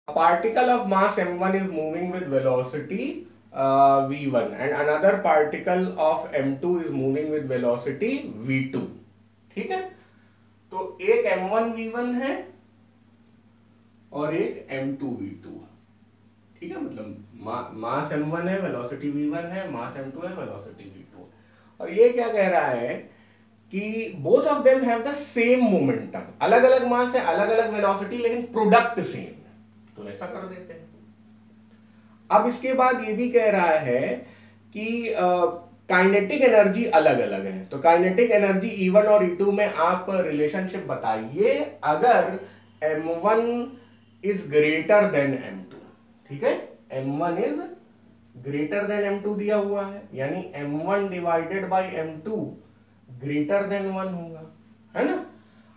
A particle of mass m1 is moving with velocity v1 and another particle of m2 is moving with velocity v2. ठीक है, तो एक m1 v1 है और एक m2 v2। ठीक है, मतलब मास m1 है, वेलोसिटी v1 है, मास m2 है, वेलोसिटी v2। और ये क्या कह रहा है कि both of them have the same momentum, अलग अलग मास है, अलग अलग वेलोसिटी, लेकिन प्रोडक्ट सेम है, तो ऐसा कर देते हैं। अब इसके बाद ये भी कह रहा है कि काइनेटिक एनर्जी अलग अलग है, तो काइनेटिक एनर्जी E1 और E2 में आप रिलेशनशिप बताइए अगर m1 is greater than m2। ठीक है, m1 is greater than m2 दिया हुआ है, यानी m1 divided by m2 greater than 1 होगा, है ना,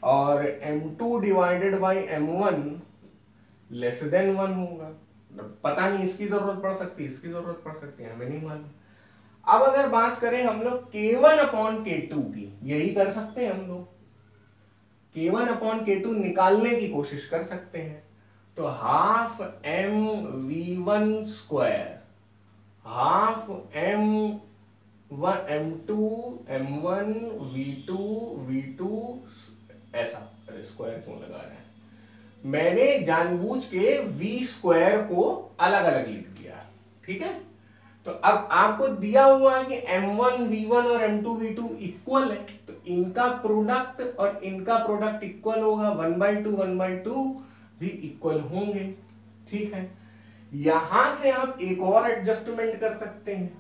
और m2 divided by m1 less than 1 होगा। पता नहीं, इसकी जरूरत पड़ सकती है, इसकी जरूरत पड़ सकती है, हमें नहीं मालूम। अब अगर बात करें हम लोग k1 अपॉन k2 की, यही कर सकते हैं हम लोग, k1 अपॉन k2 निकालने की कोशिश कर सकते हैं। तो half m v1 square, half m2 m1 v2 v2 ऐसा, अरे स्क्वायर क्यों लगा रहे हैं, मैंने जानबूझ के v स्क्वायर को अलग अलग लिख दिया। ठीक है, तो अब आपको दिया हुआ है कि m1 v1 और m2 v2 इक्वल है, तो इनका प्रोडक्ट और इनका प्रोडक्ट इक्वल होगा, 1/2 1/2 भी इक्वल होंगे। ठीक है, यहां से आप एक और एडजस्टमेंट कर सकते हैं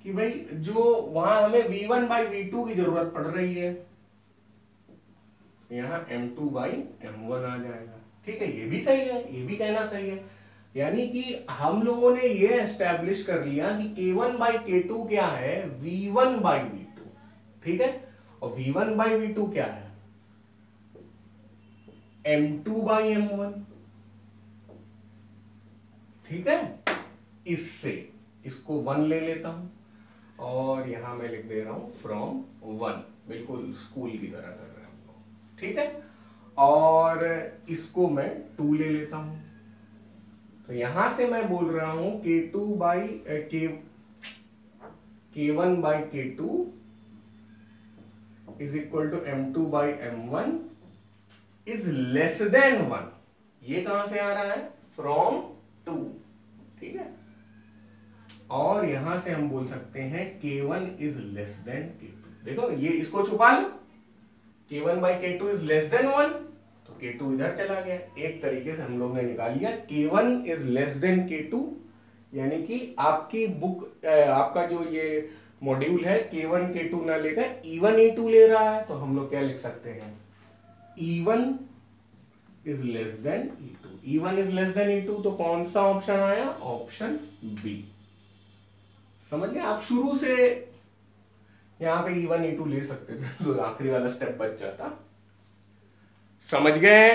कि भाई जो वहां हमें v1/v2 की जरूरत पड़ रही है, यहां m2/m1 आ जाएगा। ठीक है, ये भी सही है, ये भी कहना सही है, यानी कि हम लोगों ने ये एस्टेब्लिश कर लिया कि k1/k2 क्या है, v1/v2। ठीक है, और v1/v2 क्या है, m2/m1। ठीक है, इससे इसको 1 ले लेता हूं और यहां मैं लिख दे रहा हूं फ्रॉम 1, बिल्कुल स्कूल की तरह कर रहे हैं हम लोग। ठीक है, और इसको मैं 2 ले लेता हूं, तो यहां से मैं बोल रहा हूं k1/k2 is equal to m2/m1 is less than 1। ये कहां से आ रहा है, फ्रॉम 2। ठीक है, और यहां से हम बोल सकते हैं k1 is less then k2। देखो ये, इसको छुपा लो, k1/k2 इज लेस देन 1, तो k2 इधर चला गया। एक तरीके से हम लोग ने निकाल लिया k1 is less then k2, यानी कि आपकी बुक आपका जो ये मॉड्यूल है k1 k2 ना लेकर E1 E2 ले रहा है, तो हम लोग क्या लिख सकते हैं, E1 is less then E2। E1 is less then E2, तो कौन सा ऑप्शन आया, ऑप्शन बी। समझ गए, आप शुरू से यहां पे E1 E2 ले सकते थे, तो आखिरी वाला स्टेप बच जाता। समझ गए।